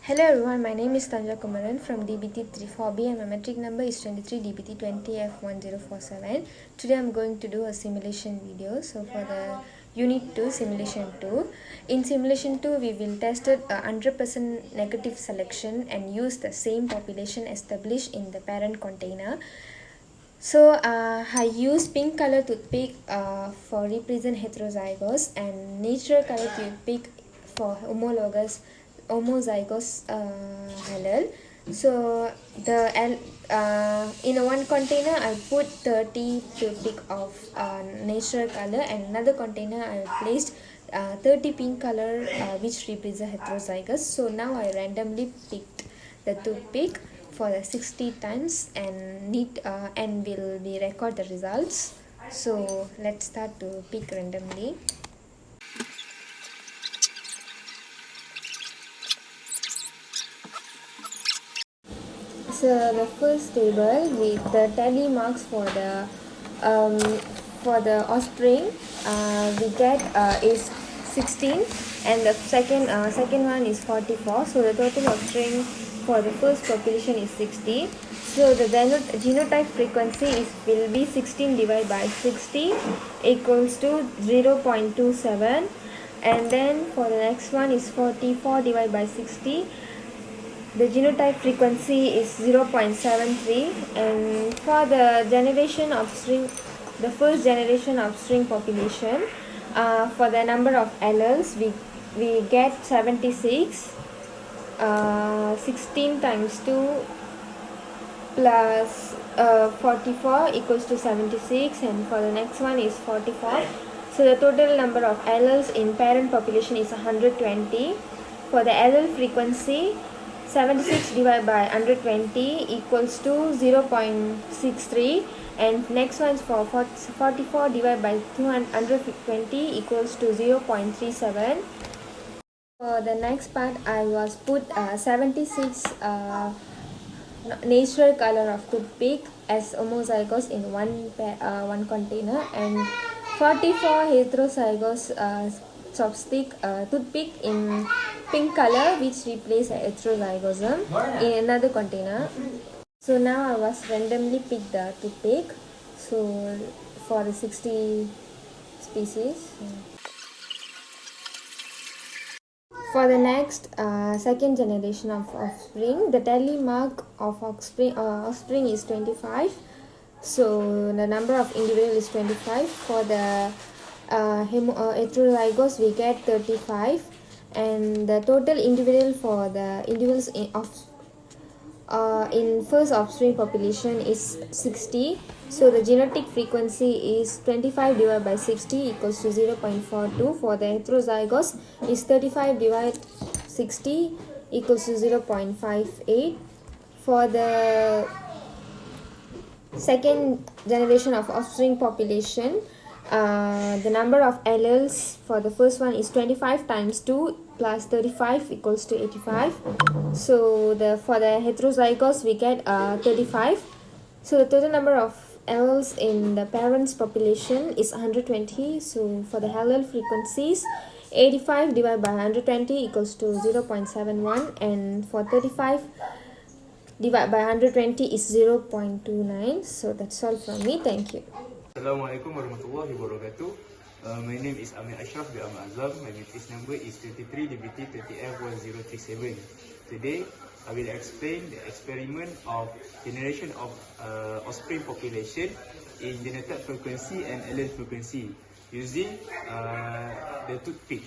Hello everyone, my name is Thanuja Kumaran from DBT 34B and my metric number is 23 DBT 20F1047. Today I'm going to do a simulation video. So for the Unit 2, Simulation 2. In Simulation 2, we will test a 100% negative selection and use the same population established in the parent container. So I use pink color toothpick for represent heterozygous and natural color toothpick for homozygous halal. So in one container I put 30 toothpick of natural color, and another container I placed 30 pink color which represent heterozygous. So now I randomly picked the toothpick for the 60 times and will be record the results. So let's start to pick randomly. So the first table with the tally marks for the offspring we get is 16, and the second one is 44. So the total offspring for the first population is 60. So the genotype frequency will be 16 divided by 60 equals to 0.27, and then for the next one is 44 divided by 60. The genotype frequency is 0.73, and for the first generation of string population, for the number of alleles we get 76. 16 times 2 plus 44 equals to 76, and for the next one is 44. So the total number of alleles in parent population is 120. For the allele frequency, 76 divided by 120 equals to 0.63, and next one is for 44 divided by 220 equals to 0.37. For the next part, I was put 76 natural color of toothpick as homozygous in one container, and 44 heterozygous chopstick toothpick in pink color which replace heterozygosm in another container. So now I was randomly picked the toothpick for the 60 species. For the next second generation of offspring, the tally mark of offspring is 25. So the number of individual is 25. For the heterozygous we get 35, and the total individual for the individuals in first offspring population is 60. So the genetic frequency is 25 divided by 60 equals to 0.42. For the heterozygous is 35 divided 60 equals to 0.58. For the second generation of offspring population, the number of alleles for the first one is 25 times 2 plus 35 equals to 85. So for the heterozygous we get 35. So the total number of alleles in the parents population is 120. So for the allele frequencies, 85 divided by 120 equals to 0.71, and for 35 divided by 120 is 0.29. So that's all from me. Thank you. Assalamualaikum warahmatullahi wabarakatuh. My name is ASHRAF by AZAM. My metric number is 23 DBT 30F1037. Today, I will explain the experiment of generation of offspring population in genotype frequency and allele frequency using the toothpick.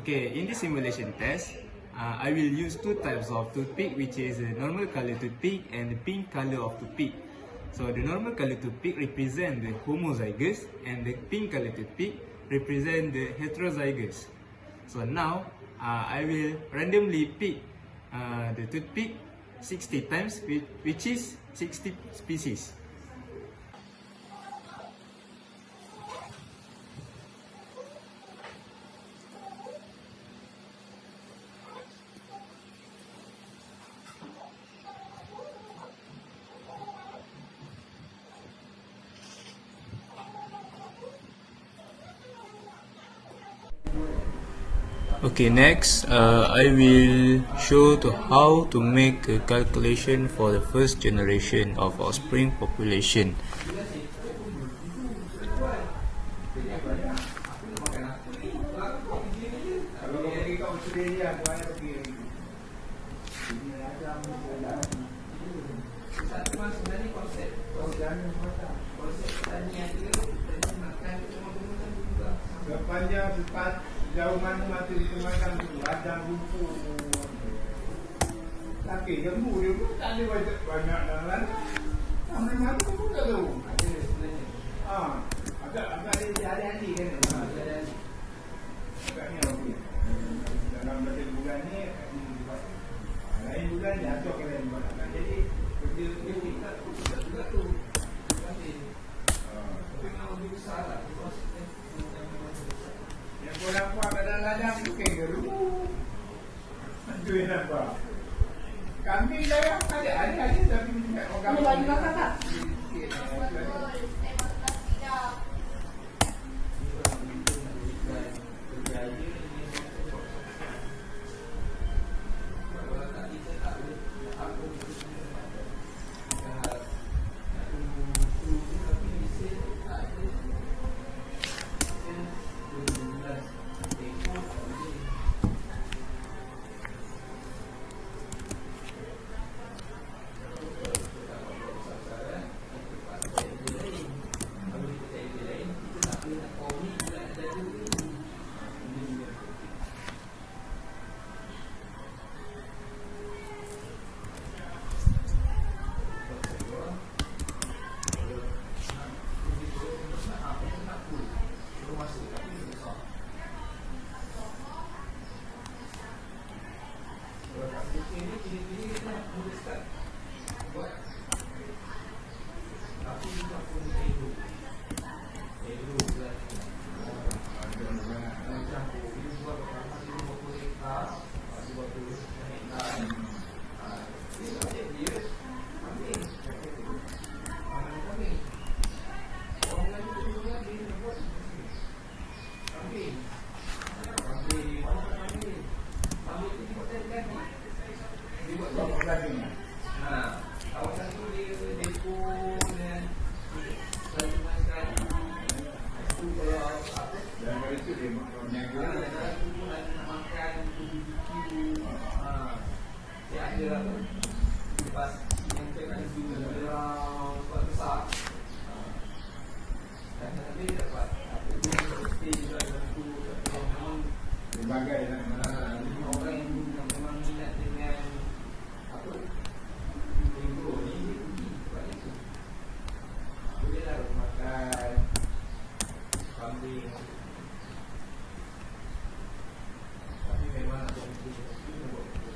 Okay, in this simulation test, I will use two types of toothpick, which is a normal color toothpick and the pink color of toothpick. So the normal color toothpick represent the homozygous, and the pink color toothpick represent the heterozygous. So now I will randomly pick the toothpick 60 times, which is 60 species. Okay, next I will show to how to make a calculation for the first generation of offspring population. Sepanjang jauh mana mati dikembangkan tu ada buku. Tapi lembu dia pun tak ada banyak dalam. Sampai mati pun tak tahu. Agak dia hari-hari kan. Agaknya okey. Dalam bulan ni lain bulan dia atur ke lain bulan. Jadi kerja kita juga tu. Tapi kalau lebih besar lah. Yang kau nampak kadang-kadang bukan geru. Itu yang nampak. Kambing dah ada tapi orang kambing. Ada makan tak?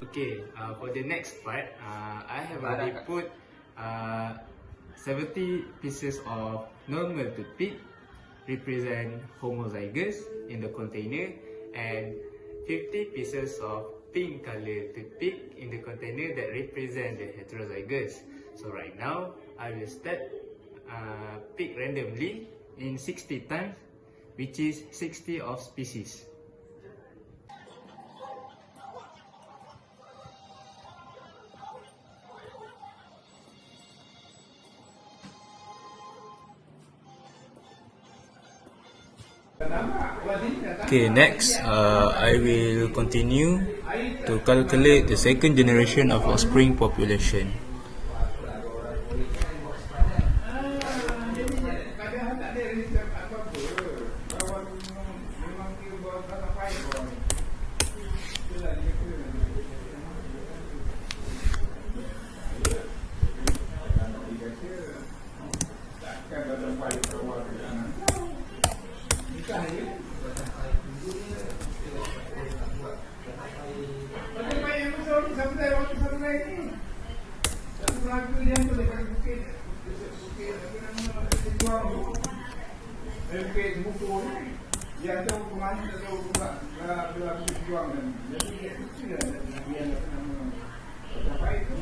Okay, for the next part, I have already put 70 pieces of normal toothpick represent homozygous in the container and 50 pieces of pink color toothpick in the container that represent the heterozygous. So right now, I will start pick randomly in 60 times, which is 60 of species. Okay, next I will continue to calculate the second generation of offspring population. Dia tahu kemana, dia tahu pula bila berjuang dan jadi itu dia nama apa itu?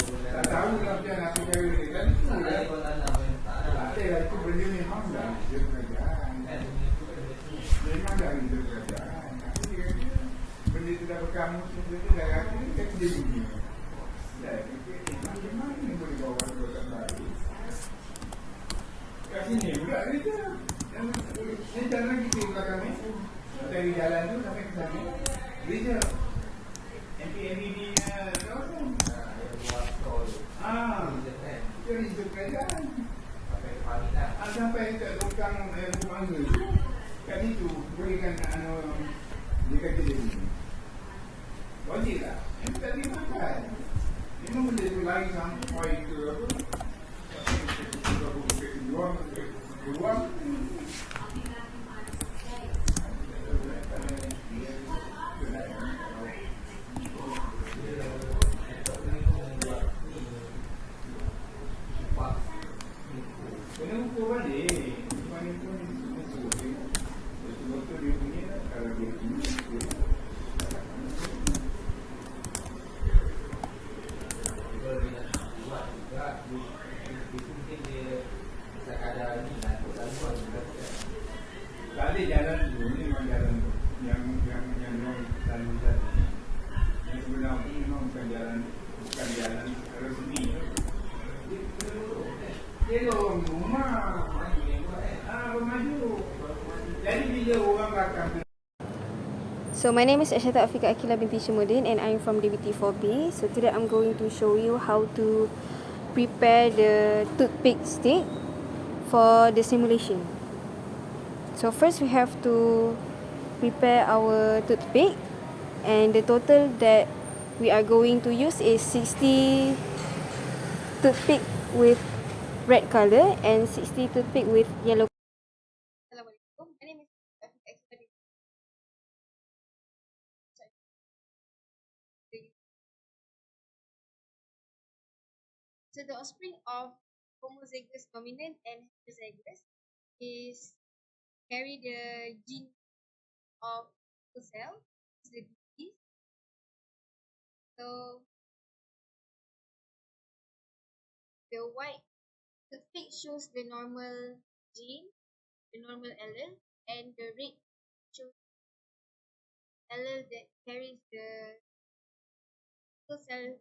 Tak tahu lah dia nak cari dia kan? Ada lah itu benda memang dah dia kerjaan. Memang dah kita kerajaan. Tapi dia kata, benda tu dah berkamu semua tu dah rasa dia kerja bunyi. Dah fikir, macam mana ni boleh bawa dua tak baik. Kat sini pula kerja. Ni jalan kita di belakang ni. Dari jalan tu sampai ke sana. Kerja. MPMB ni kawasan. Dia rindu kerajaan. Sampai kat tukang rumah tu. Kat situ berikan dia kata dia ni. Wajib tak? Yang tak dia makan. Memang benda tu lari sampai ke apa? Keluar. Kena ukur balik. Mana pun betul-betul dia punya kalau dia punya. Kalau dia nak buat juga, itu mungkin dia sekadar ni nak buat laluan juga. Tak ada jalan tu, ni memang jalan tu. Yang lalu tadi. Yang sebenarnya memang bukan jalan resmi. Dia lorong rumah. Bermaju. Jadi bila orang belakang. So my name is AFIQAH binti HISUMMUDDin and I'm from DBT 4B. So today I'm going to show you how to prepare the toothpick stick for the simulation. So first we have to prepare our toothpick, and the total that we are going to use is 60 toothpick with red color and 60 toothpick with yellow. Assalamualaikum. My name is AFIQAH. So the offspring of homozygous dominant and heterozygous is carry the gene of the cell, the disease. So the white toothpick shows the normal gene, the normal allele, and the red shows allele that carries the sickle cell.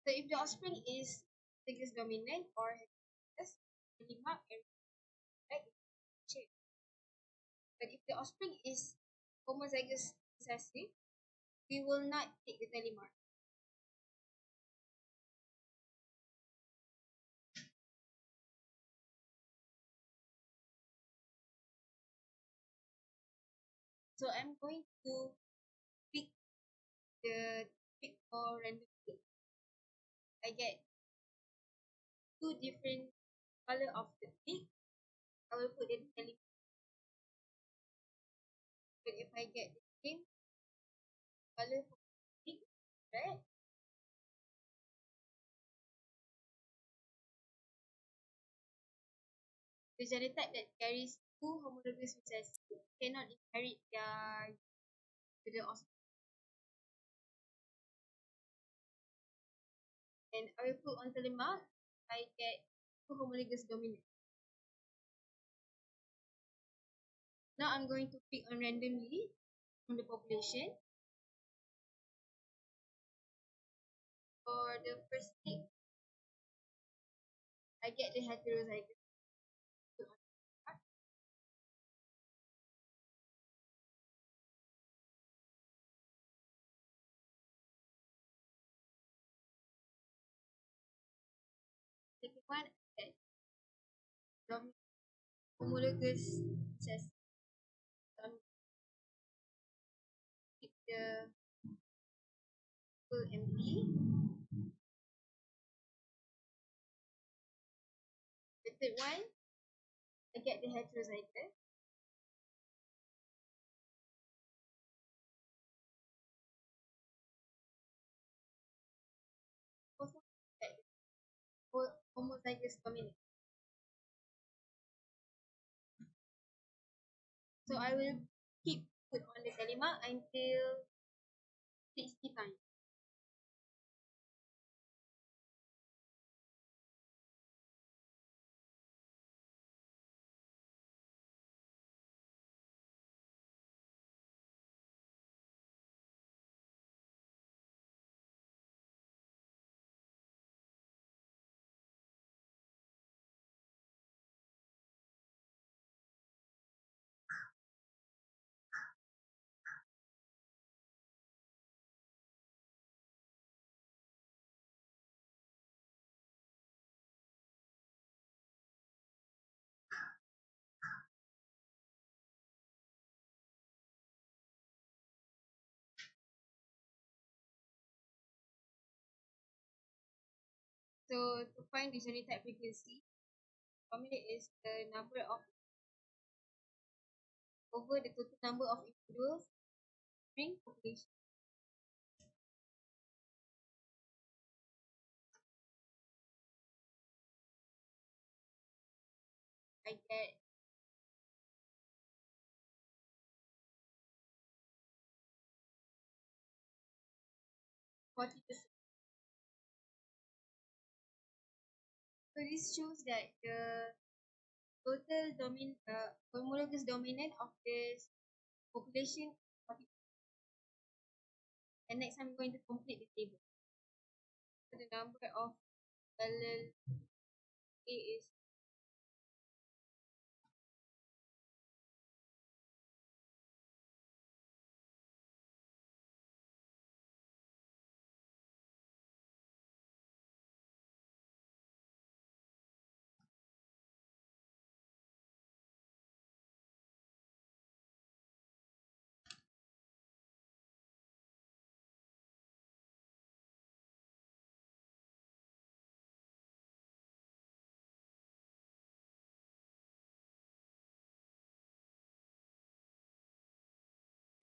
So if the offspring is homozygous dominant or heterozygous, the mark and red shape. But if the offspring is homozygous recessive, we will not take the tally mark. So I'm going to pick the pick for randomly. I get two different color of the pick. I will put it in tally. But if I get the same color for the pick, red, the genotype that carries two homologous recessive cannot inherit their to the offspring. And I will put on tally mark. I get two homologous dominant. Now I'm going to pick on randomly from the population. For the first pick, I get the heterozygous. Second one, I get homologous recessive. Keep the full empty. The third one, I get the heterozygous. Fourth one, I get the homozygous dominant. So I will keep put on the tally mark until 60 times. So to find the genotype frequency, formula is the number of over the total number of individuals during population. I get 40%. So this shows that the total homologous dominant of this population is 40%. And next I'm going to complete the table. So the number of allele A is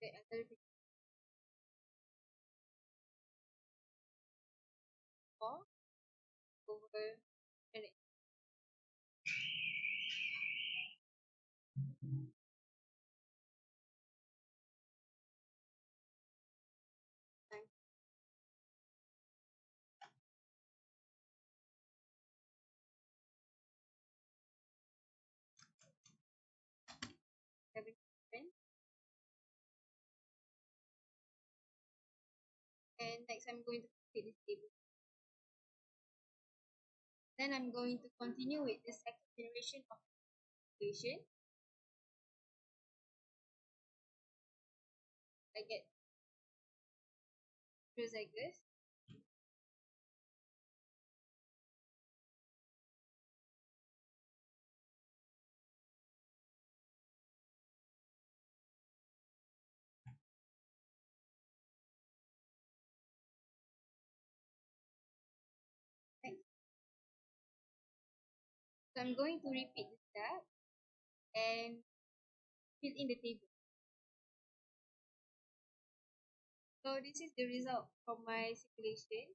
the allele 4 over 100. Times 7%. And next I'm going to complete this table. Then I'm going to continue with the second generation of population. I get heterozygous. Next. So I'm going to repeat the step and fill in the table. So this is the result from my simulation.